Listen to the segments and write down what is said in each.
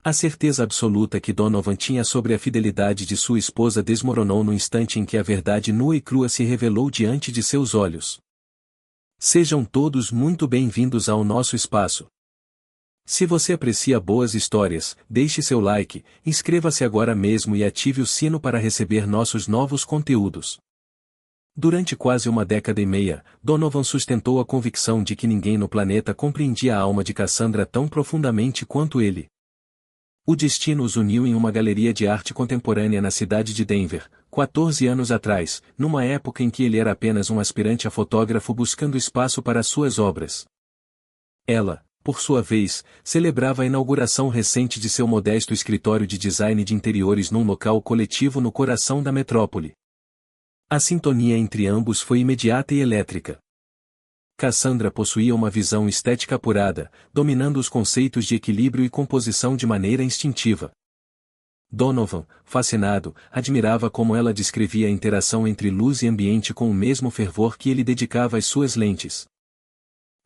A certeza absoluta que Donovan tinha sobre a fidelidade de sua esposa desmoronou no instante em que a verdade nua e crua se revelou diante de seus olhos. Sejam todos muito bem-vindos ao nosso espaço. Se você aprecia boas histórias, deixe seu like, inscreva-se agora mesmo e ative o sino para receber nossos novos conteúdos. Durante quase uma década e meia, Donovan sustentou a convicção de que ninguém no planeta compreendia a alma de Cassandra tão profundamente quanto ele. O destino os uniu em uma galeria de arte contemporânea na cidade de Denver, 14 anos atrás, numa época em que ele era apenas um aspirante a fotógrafo buscando espaço para suas obras. Ela, por sua vez, celebrava a inauguração recente de seu modesto escritório de design de interiores num local coletivo no coração da metrópole. A sintonia entre ambos foi imediata e elétrica. Cassandra possuía uma visão estética apurada, dominando os conceitos de equilíbrio e composição de maneira instintiva. Donovan, fascinado, admirava como ela descrevia a interação entre luz e ambiente com o mesmo fervor que ele dedicava às suas lentes.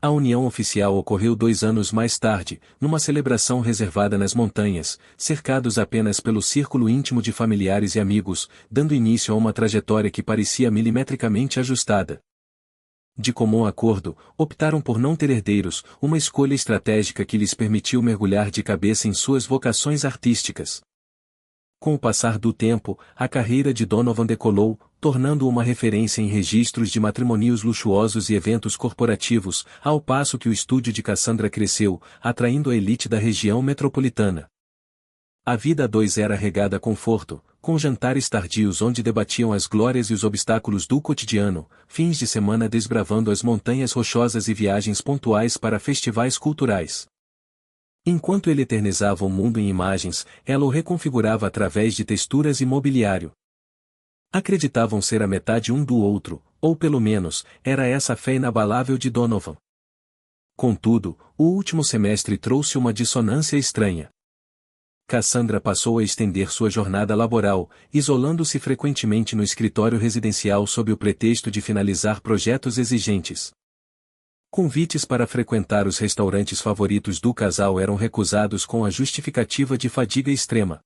A união oficial ocorreu 2 anos mais tarde, numa celebração reservada nas montanhas, cercados apenas pelo círculo íntimo de familiares e amigos, dando início a uma trajetória que parecia milimetricamente ajustada. De comum acordo, optaram por não ter herdeiros, uma escolha estratégica que lhes permitiu mergulhar de cabeça em suas vocações artísticas. Com o passar do tempo, a carreira de Donovan decolou, tornando-o uma referência em registros de matrimônios luxuosos e eventos corporativos, ao passo que o estúdio de Cassandra cresceu, atraindo a elite da região metropolitana. A vida a dois era regada a conforto, com jantares tardios onde debatiam as glórias e os obstáculos do cotidiano, fins de semana desbravando as montanhas rochosas e viagens pontuais para festivais culturais. Enquanto ele eternizava o mundo em imagens, ela o reconfigurava através de texturas e mobiliário. Acreditavam ser a metade um do outro, ou pelo menos, era essa a fé inabalável de Donovan. Contudo, o último semestre trouxe uma dissonância estranha. Cassandra passou a estender sua jornada laboral, isolando-se frequentemente no escritório residencial sob o pretexto de finalizar projetos exigentes. Convites para frequentar os restaurantes favoritos do casal eram recusados com a justificativa de fadiga extrema.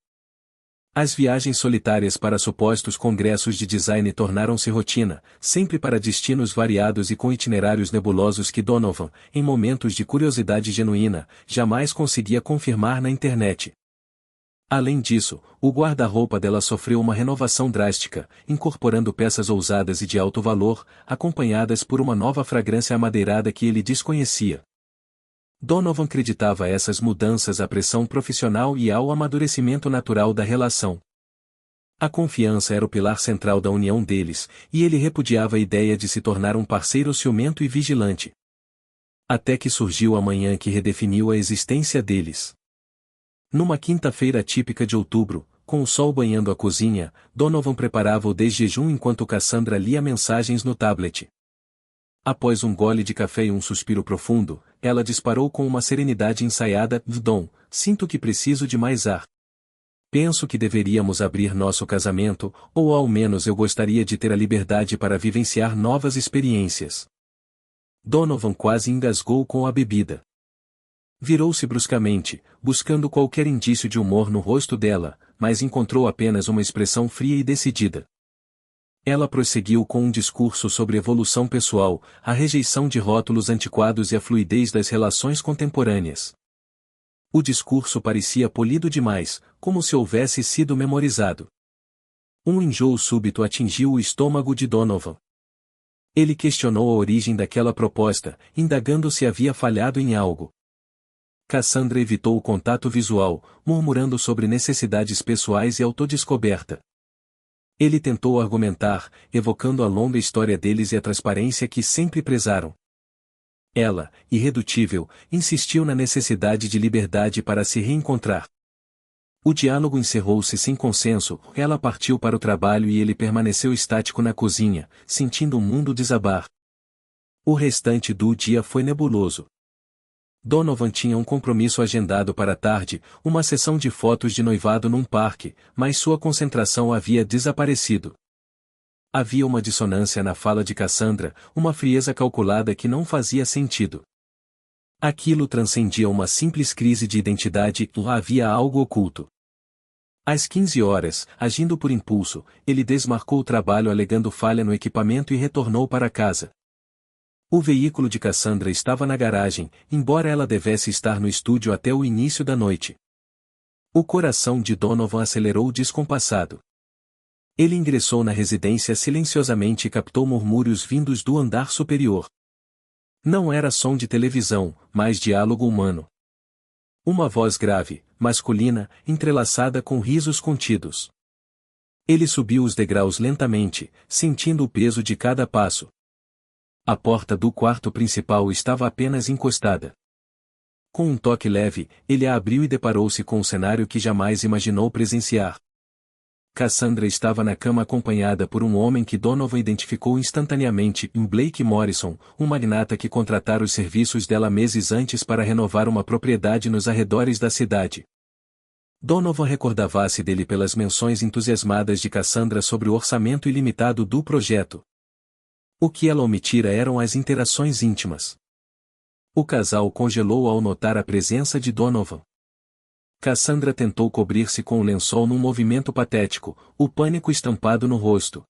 As viagens solitárias para supostos congressos de design tornaram-se rotina, sempre para destinos variados e com itinerários nebulosos que Donovan, em momentos de curiosidade genuína, jamais conseguia confirmar na internet. Além disso, o guarda-roupa dela sofreu uma renovação drástica, incorporando peças ousadas e de alto valor, acompanhadas por uma nova fragrância amadeirada que ele desconhecia. Donovan acreditava essas mudanças à pressão profissional e ao amadurecimento natural da relação. A confiança era o pilar central da união deles, e ele repudiava a ideia de se tornar um parceiro ciumento e vigilante. Até que surgiu a manhã que redefiniu a existência deles. Numa quinta-feira típica de outubro, com o sol banhando a cozinha, Donovan preparava o desjejum enquanto Cassandra lia mensagens no tablet. Após um gole de café e um suspiro profundo, ela disparou com uma serenidade ensaiada: Dom, sinto que preciso de mais ar. Penso que deveríamos abrir nosso casamento, ou ao menos eu gostaria de ter a liberdade para vivenciar novas experiências. Donovan quase engasgou com a bebida. Virou-se bruscamente, buscando qualquer indício de humor no rosto dela, mas encontrou apenas uma expressão fria e decidida. Ela prosseguiu com um discurso sobre evolução pessoal, a rejeição de rótulos antiquados e a fluidez das relações contemporâneas. O discurso parecia polido demais, como se houvesse sido memorizado. Um enjoo súbito atingiu o estômago de Donovan. Ele questionou a origem daquela proposta, indagando se havia falhado em algo. Cassandra evitou o contato visual, murmurando sobre necessidades pessoais e autodescoberta. Ele tentou argumentar, evocando a longa história deles e a transparência que sempre prezaram. Ela, irredutível, insistiu na necessidade de liberdade para se reencontrar. O diálogo encerrou-se sem consenso, ela partiu para o trabalho e ele permaneceu estático na cozinha, sentindo o mundo desabar. O restante do dia foi nebuloso. Donovan tinha um compromisso agendado para a tarde, uma sessão de fotos de noivado num parque, mas sua concentração havia desaparecido. Havia uma dissonância na fala de Cassandra, uma frieza calculada que não fazia sentido. Aquilo transcendia uma simples crise de identidade, lá havia algo oculto. Às 15 horas, agindo por impulso, ele desmarcou o trabalho alegando falha no equipamento e retornou para casa. O veículo de Cassandra estava na garagem, embora ela devesse estar no estúdio até o início da noite. O coração de Donovan acelerou descompassado. Ele ingressou na residência silenciosamente e captou murmúrios vindos do andar superior. Não era som de televisão, mas diálogo humano. Uma voz grave, masculina, entrelaçada com risos contidos. Ele subiu os degraus lentamente, sentindo o peso de cada passo. A porta do quarto principal estava apenas encostada. Com um toque leve, ele a abriu e deparou-se com um cenário que jamais imaginou presenciar. Cassandra estava na cama acompanhada por um homem que Donovan identificou instantaneamente, Blake Morrison, um magnata que contratara os serviços dela meses antes para renovar uma propriedade nos arredores da cidade. Donovan recordava-se dele pelas menções entusiasmadas de Cassandra sobre o orçamento ilimitado do projeto. O que ela omitira eram as interações íntimas. O casal congelou ao notar a presença de Donovan. Cassandra tentou cobrir-se com o lençol num movimento patético, o pânico estampado no rosto.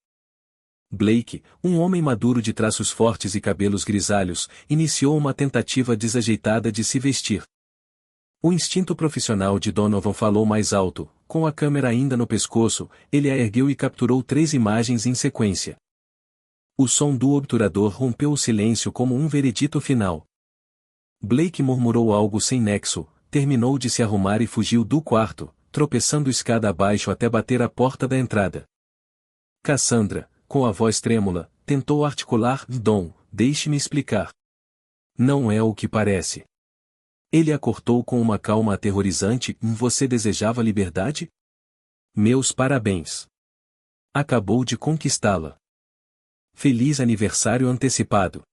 Blake, um homem maduro de traços fortes e cabelos grisalhos, iniciou uma tentativa desajeitada de se vestir. O instinto profissional de Donovan falou mais alto, com a câmera ainda no pescoço, ele a ergueu e capturou 3 imagens em sequência. O som do obturador rompeu o silêncio como um veredito final. Blake murmurou algo sem nexo, terminou de se arrumar e fugiu do quarto, tropeçando escada abaixo até bater a porta da entrada. Cassandra, com a voz trêmula, tentou articular: Dom, deixe-me explicar. Não é o que parece. Ele a cortou com uma calma aterrorizante: Você desejava liberdade? Meus parabéns. Acabou de conquistá-la. Feliz aniversário antecipado.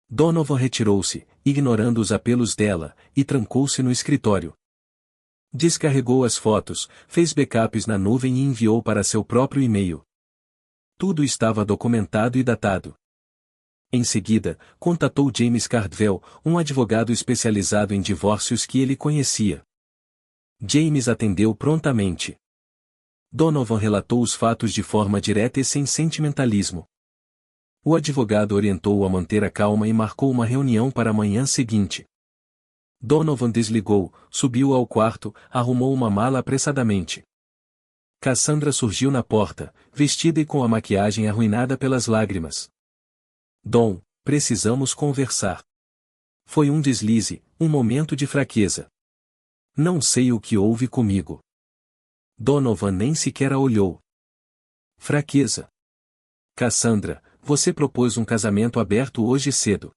Donovan retirou-se, ignorando os apelos dela, e trancou-se no escritório. Descarregou as fotos, fez backups na nuvem e enviou para seu próprio e-mail. Tudo estava documentado e datado. Em seguida, contatou James Cardwell, um advogado especializado em divórcios que ele conhecia. James atendeu prontamente. Donovan relatou os fatos de forma direta e sem sentimentalismo. O advogado orientou-o a manter a calma e marcou uma reunião para a manhã seguinte. Donovan desligou, subiu ao quarto, arrumou uma mala apressadamente. Cassandra surgiu na porta, vestida e com a maquiagem arruinada pelas lágrimas. Dom, precisamos conversar. Foi um deslize, um momento de fraqueza. Não sei o que houve comigo. Donovan nem sequer a olhou. Fraqueza. Cassandra, você propôs um casamento aberto hoje cedo.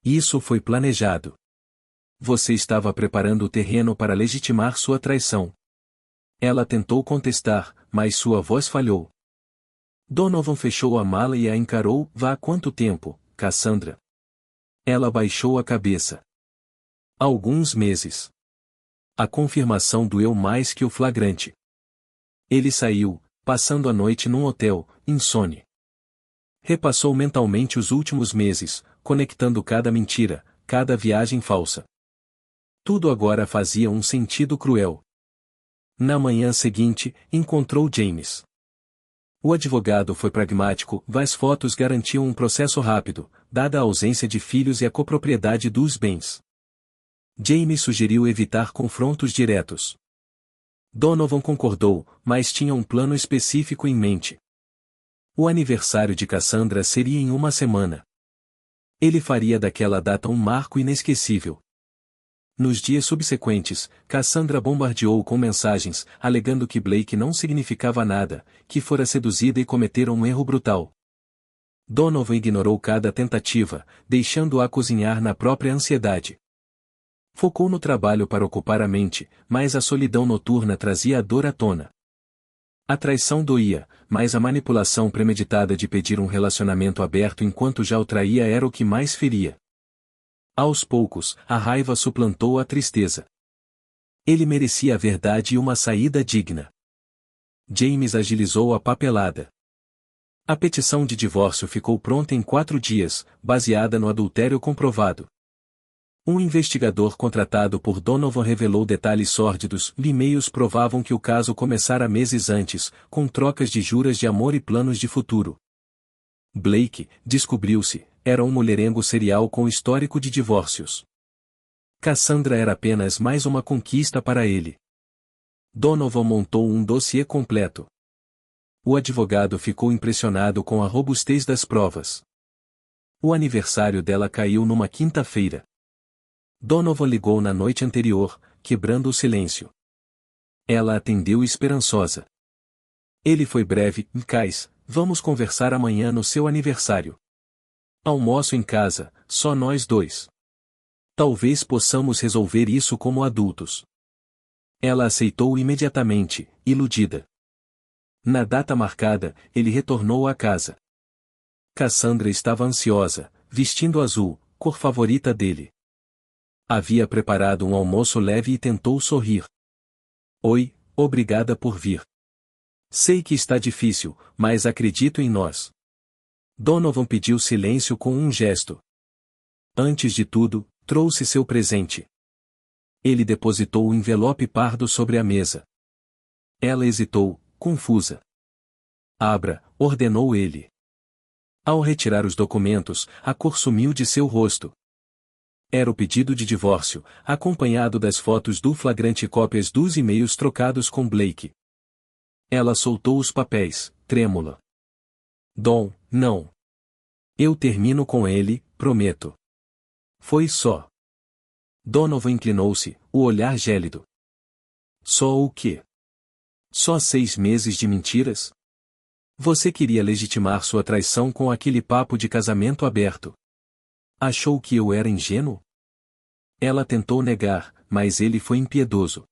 Isso foi planejado. Você estava preparando o terreno para legitimar sua traição. Ela tentou contestar, mas sua voz falhou. Donovan fechou a mala e a encarou. Vá há quanto tempo, Cassandra? Ela baixou a cabeça. Alguns meses. A confirmação doeu mais que o flagrante. Ele saiu, passando a noite num hotel, insone. Repassou mentalmente os últimos meses, conectando cada mentira, cada viagem falsa. Tudo agora fazia um sentido cruel. Na manhã seguinte, encontrou James. O advogado foi pragmático, as fotos garantiam um processo rápido, dada a ausência de filhos e a copropriedade dos bens. James sugeriu evitar confrontos diretos. Donovan concordou, mas tinha um plano específico em mente. O aniversário de Cassandra seria em uma semana. Ele faria daquela data um marco inesquecível. Nos dias subsequentes, Cassandra bombardeou com mensagens, alegando que Blake não significava nada, que fora seduzida e cometera um erro brutal. Donovan ignorou cada tentativa, deixando-a cozinhar na própria ansiedade. Focou no trabalho para ocupar a mente, mas a solidão noturna trazia a dor à tona. A traição doía, mas a manipulação premeditada de pedir um relacionamento aberto enquanto já o traía era o que mais feria. Aos poucos, a raiva suplantou a tristeza. Ele merecia a verdade e uma saída digna. James agilizou a papelada. A petição de divórcio ficou pronta em 4 dias, baseada no adultério comprovado. Um investigador contratado por Donovan revelou detalhes sórdidos. E-mails provavam que o caso começara meses antes, com trocas de juras de amor e planos de futuro. Blake, descobriu-se, era um mulherengo serial com histórico de divórcios. Cassandra era apenas mais uma conquista para ele. Donovan montou um dossiê completo. O advogado ficou impressionado com a robustez das provas. O aniversário dela caiu numa quinta-feira. Donovan ligou na noite anterior, quebrando o silêncio. Ela atendeu esperançosa. Ele foi breve. Cais, vamos conversar amanhã no seu aniversário. Almoço em casa, só nós dois. Talvez possamos resolver isso como adultos. Ela aceitou imediatamente, iludida. Na data marcada, ele retornou à casa. Cassandra estava ansiosa, vestindo azul, cor favorita dele. Havia preparado um almoço leve e tentou sorrir. Oi, obrigada por vir. Sei que está difícil, mas acredito em nós. Donovan pediu silêncio com um gesto. Antes de tudo, trouxe seu presente. Ele depositou o envelope pardo sobre a mesa. Ela hesitou, confusa. Abra, ordenou ele. Ao retirar os documentos, a cor sumiu de seu rosto. Era o pedido de divórcio, acompanhado das fotos do flagrante e cópias dos e-mails trocados com Blake. Ela soltou os papéis, trêmula. Dom, não. Eu termino com ele, prometo. Foi só. Donovan inclinou-se, o olhar gélido. Só o quê? Só 6 meses de mentiras? Você queria legitimar sua traição com aquele papo de casamento aberto. Achou que eu era ingênuo? Ela tentou negar, mas ele foi impiedoso.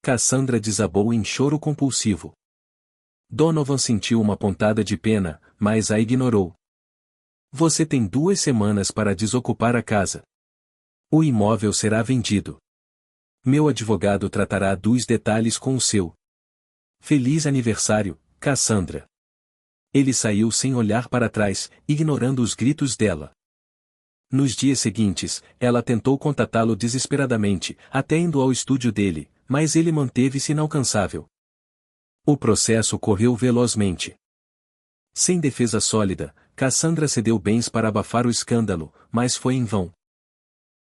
Cassandra desabou em choro compulsivo. Donovan sentiu uma pontada de pena, mas a ignorou. Você tem 2 semanas para desocupar a casa. O imóvel será vendido. Meu advogado tratará dos detalhes com o seu. Feliz aniversário, Cassandra. Ele saiu sem olhar para trás, ignorando os gritos dela. Nos dias seguintes, ela tentou contatá-lo desesperadamente, até indo ao estúdio dele, mas ele manteve-se inalcançável. O processo correu velozmente. Sem defesa sólida, Cassandra cedeu bens para abafar o escândalo, mas foi em vão.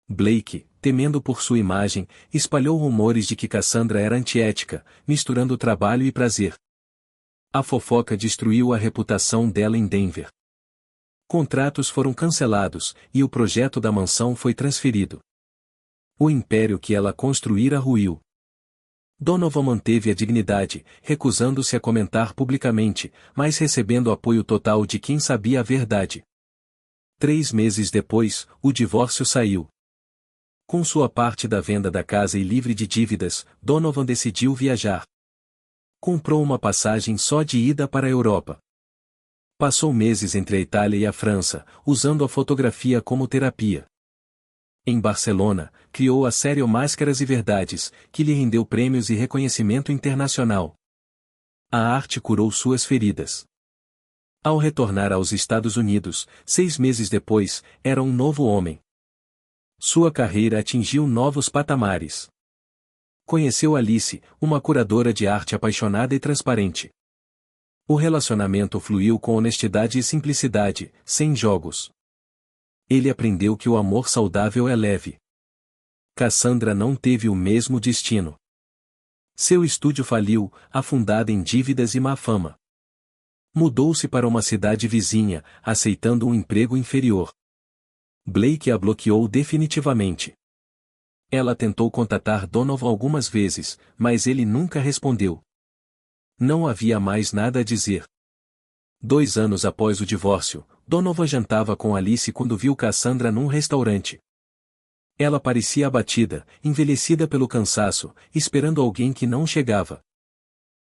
Blake, temendo por sua imagem, espalhou rumores de que Cassandra era antiética, misturando trabalho e prazer. A fofoca destruiu a reputação dela em Denver. Contratos foram cancelados, e o projeto da mansão foi transferido. O império que ela construíra ruiu. Donovan manteve a dignidade, recusando-se a comentar publicamente, mas recebendo apoio total de quem sabia a verdade. 3 meses depois, o divórcio saiu. Com sua parte da venda da casa e livre de dívidas, Donovan decidiu viajar. Comprou uma passagem só de ida para a Europa. Passou meses entre a Itália e a França, usando a fotografia como terapia. Em Barcelona, criou a série Máscaras e Verdades, que lhe rendeu prêmios e reconhecimento internacional. A arte curou suas feridas. Ao retornar aos Estados Unidos, 6 meses depois, era um novo homem. Sua carreira atingiu novos patamares. Conheceu Alice, uma curadora de arte apaixonada e transparente. O relacionamento fluiu com honestidade e simplicidade, sem jogos. Ele aprendeu que o amor saudável é leve. Cassandra não teve o mesmo destino. Seu estúdio faliu, afundado em dívidas e má fama. Mudou-se para uma cidade vizinha, aceitando um emprego inferior. Blake a bloqueou definitivamente. Ela tentou contatar Donovan algumas vezes, mas ele nunca respondeu. Não havia mais nada a dizer. 2 anos após o divórcio, Donovan jantava com Alice quando viu Cassandra num restaurante. Ela parecia abatida, envelhecida pelo cansaço, esperando alguém que não chegava.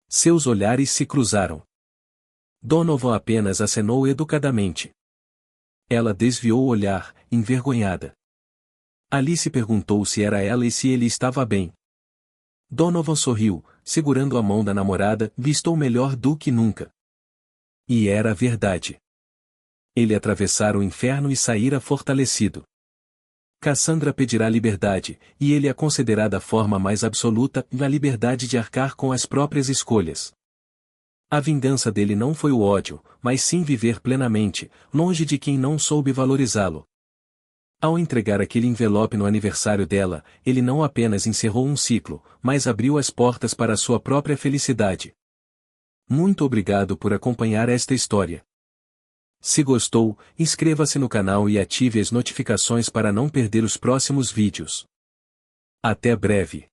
Seus olhares se cruzaram. Donovan apenas acenou educadamente. Ela desviou o olhar, envergonhada. Alice perguntou se era ela e se ele estava bem. Donovan sorriu, segurando a mão da namorada, estou melhor do que nunca. E era verdade. Ele atravessara o inferno e saíra fortalecido. Cassandra pedirá liberdade, e ele a concederá da forma mais absoluta, a liberdade de arcar com as próprias escolhas. A vingança dele não foi o ódio, mas sim viver plenamente, longe de quem não soube valorizá-lo. Ao entregar aquele envelope no aniversário dela, ele não apenas encerrou um ciclo, mas abriu as portas para a sua própria felicidade. Muito obrigado por acompanhar esta história. Se gostou, inscreva-se no canal e ative as notificações para não perder os próximos vídeos. Até breve.